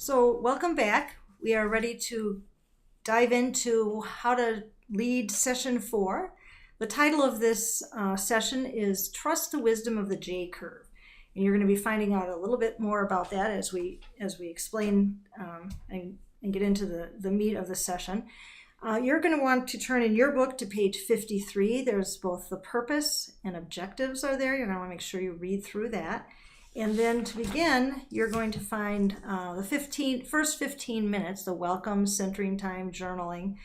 So, welcome back. We are ready to dive into how to lead session 4. The title of this session is Trust the Wisdom of the J Curve. And you're going to be finding out a little bit more about that as we explain and get into the meat of the session. You're going to want to turn in your book to page 53. There's both the purpose and objectives are there. You're going to want to make sure you read through that. And then to begin, you're going to find the first 15 minutes, the welcome, centering time, journaling,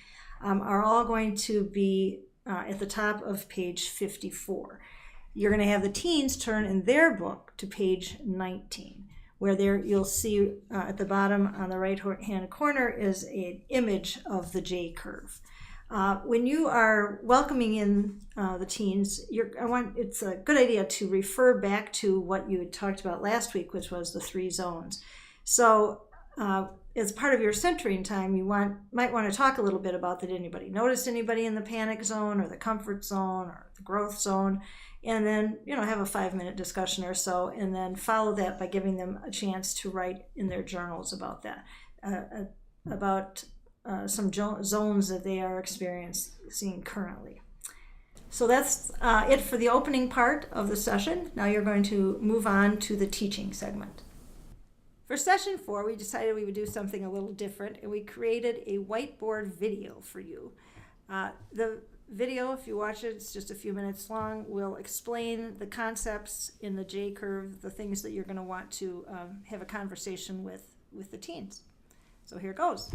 are all going to be at the top of page 54. You're going to have the teens turn in their book to page 19, where there you'll see at the bottom on the right-hand corner is an image of the J curve. When you are welcoming in the teens, it's a good idea to refer back to what you had talked about last week, which was the 3 zones. So as part of your centering time, you might want to talk a little bit about, did anybody notice anybody in the panic zone or the comfort zone or the growth zone? And then, have a 5-minute discussion or so, and then follow that by giving them a chance to write in their journals about that, about some zones that they are experiencing currently. So that's it for the opening part of the session. Now you're going to move on to the teaching segment. For session 4, we decided we would do something a little different, and we created a whiteboard video for you. The video, if you watch it, it's just a few minutes long, will explain the concepts in the J curve, the things that you're going to want to have a conversation with the teens. So here goes.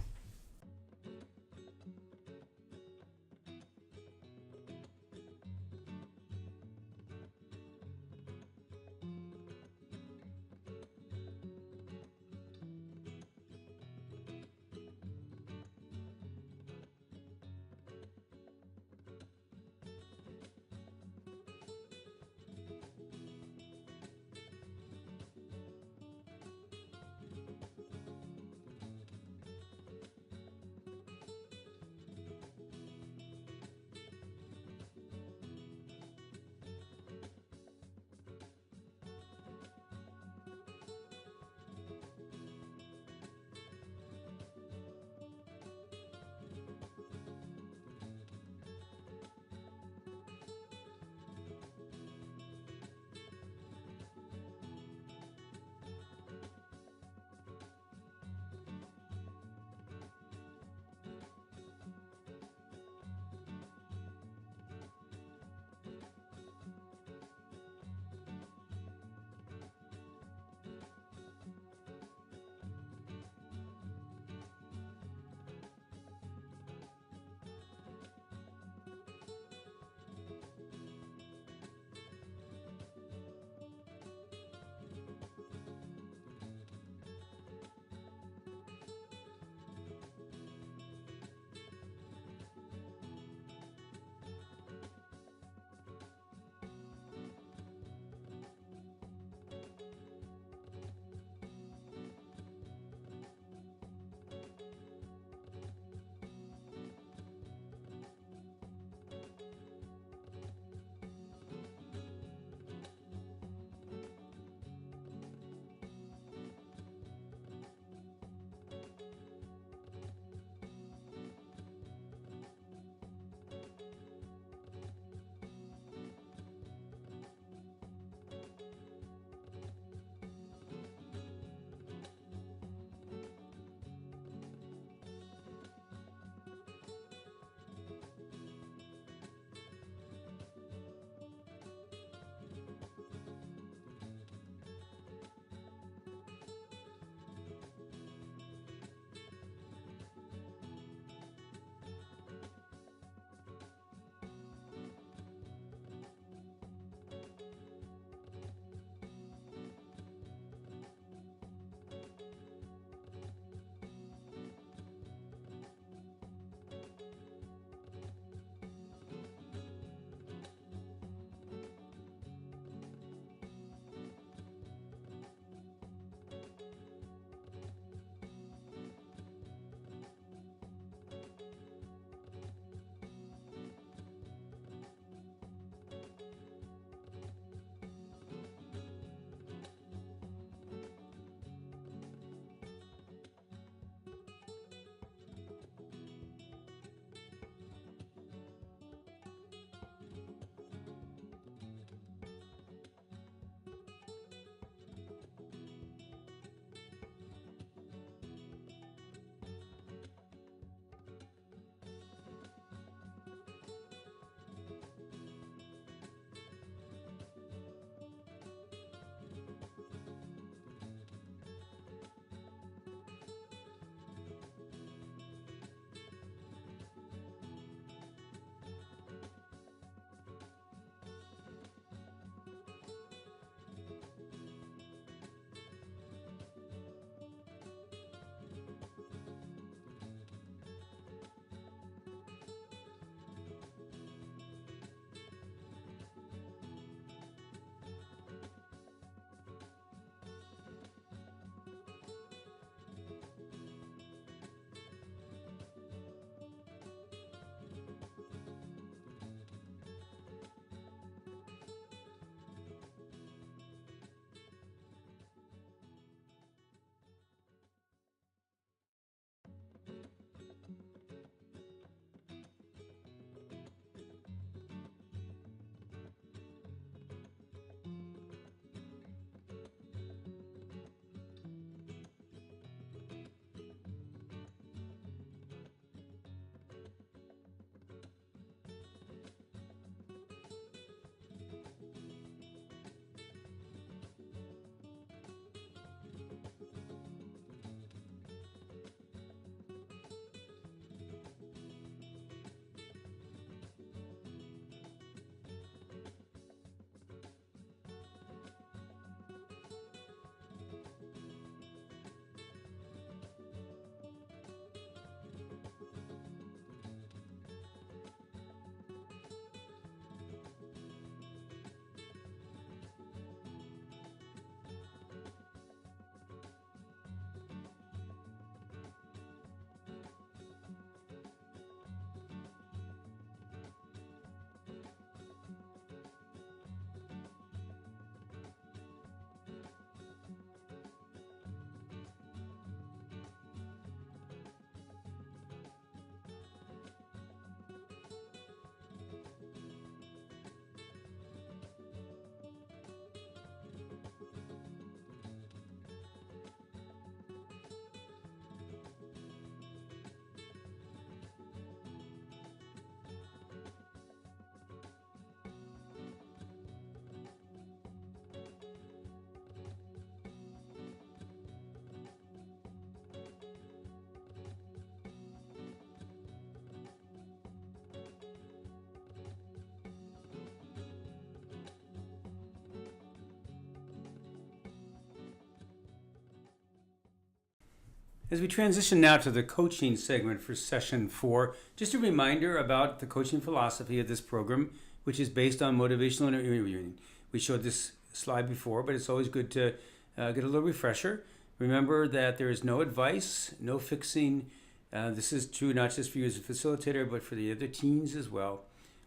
As we transition now to the coaching segment for session 4, just a reminder about the coaching philosophy of this program, which is based on motivational interviewing. We showed this slide before, but it's always good to get a little refresher. Remember that there is no advice, no fixing. This is true not just for you as a facilitator, but for the other teams as well.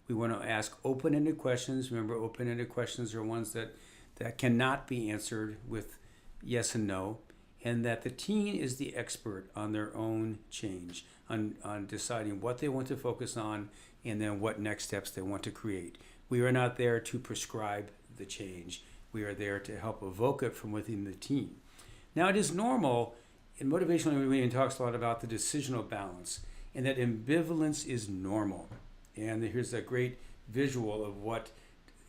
We want to ask open-ended questions. Remember, open-ended questions are ones that cannot be answered with yes and no, and that the teen is the expert on their own change, on deciding what they want to focus on, and then what next steps they want to create. We are not there to prescribe the change. We are there to help evoke it from within the teen. Now, it is normal, and motivational interviewing talks a lot about the decisional balance, and that ambivalence is normal. And here's a great visual of what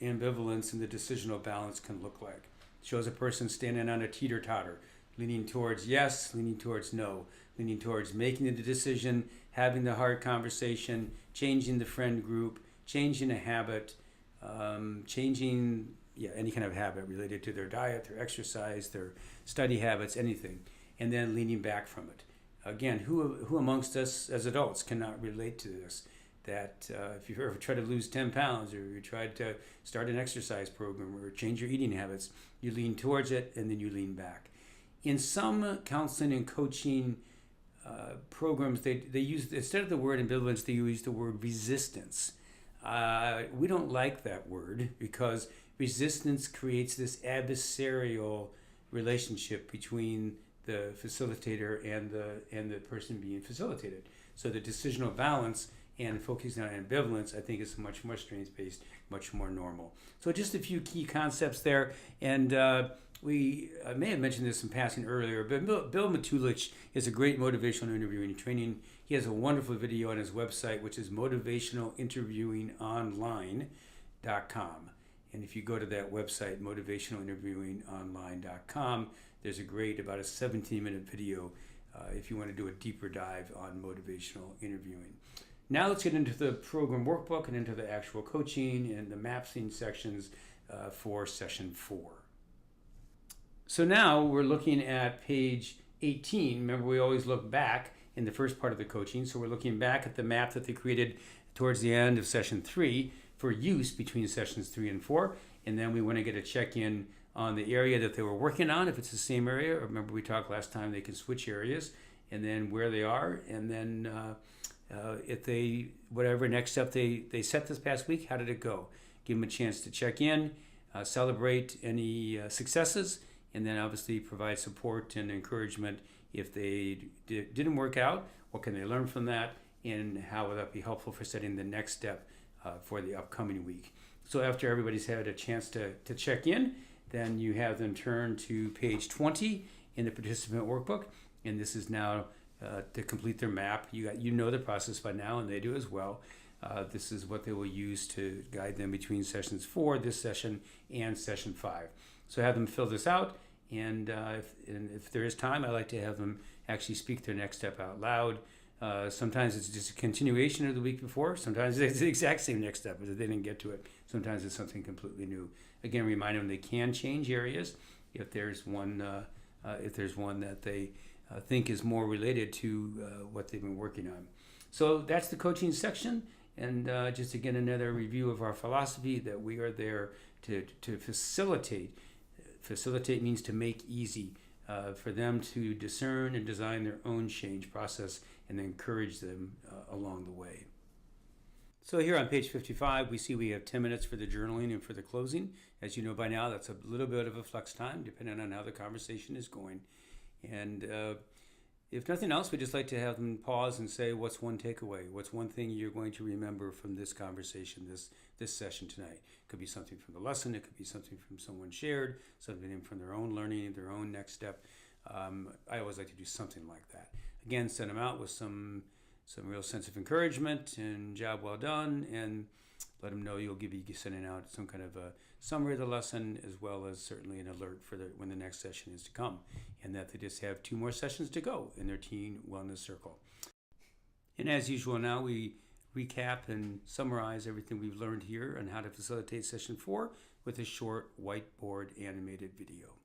ambivalence and the decisional balance can look like. It shows a person standing on a teeter-totter, leaning towards yes, leaning towards no, leaning towards making the decision, having the hard conversation, changing the friend group, changing a habit, changing any kind of habit related to their diet, their exercise, their study habits, anything, and then leaning back from it. Again, who amongst us as adults cannot relate to this? That if you've ever tried to lose 10 pounds or you tried to start an exercise program or change your eating habits, you lean towards it and then you lean back. In some counseling and coaching programs, they use, instead of the word ambivalence, they use the word resistance. We don't like that word because resistance creates this adversarial relationship between the facilitator and the person being facilitated. So the decisional balance and focusing on ambivalence, I think, is much more strengths-based, much more normal. So just a few key concepts there. And we may have mentioned this in passing earlier, but Bill Matulich is a great motivational interviewing training. He has a wonderful video on his website, which is motivationalinterviewingonline.com. And if you go to that website, motivationalinterviewingonline.com, there's a great, about a 17-minute video if you want to do a deeper dive on motivational interviewing. Now let's get into the program workbook and into the actual coaching and the mapping sections for session 4. So now we're looking at page 18. Remember, we always look back in the first part of the coaching. So we're looking back at the map that they created towards the end of session 3 for use between sessions 3 and 4. And then we want to get a check-in on the area that they were working on, if it's the same area. Or remember, we talked last time they can switch areas, and then where they are, and then if they, whatever next step they set this past week, how did it go? Give them a chance to check in, celebrate any successes, and then obviously provide support and encouragement if they didn't work out. What can they learn from that, and how will that be helpful for setting the next step for the upcoming week? So after everybody's had a chance to check in, then you have them turn to page 20 in the participant workbook, and this is now to complete their map. You know the process by now, and they do as well. This is what they will use to guide them between sessions 4, this session, and session 5. So have them fill this out, and if there is time, I like to have them actually speak their next step out loud. Sometimes it's just a continuation of the week before. Sometimes it's the exact same next step, but they didn't get to it. Sometimes it's something completely new. Again, remind them they can change areas if there's one that they think is more related to what they've been working on. So that's the coaching section, and just again another review of our philosophy that we are there to facilitate. Facilitate means to make easy for them to discern and design their own change process and encourage them along the way. So here on page 55, we see we have 10 minutes for the journaling and for the closing. As you know by now, that's a little bit of a flex time depending on how the conversation is going. And if nothing else, we'd just like to have them pause and say, what's one takeaway? What's one thing you're going to remember from this conversation, this session tonight? It could be something from the lesson. It could be something from someone shared, something from their own learning, their own next step. I always like to do something like that. Again, send them out with some real sense of encouragement and job well done, and let them know you'll be sending out some kind of a summary of the lesson, as well as certainly an alert for when the next session is to come, and that they just have 2 more sessions to go in their teen wellness circle. And as usual, now we recap and summarize everything we've learned here on how to facilitate session 4 with a short whiteboard animated video.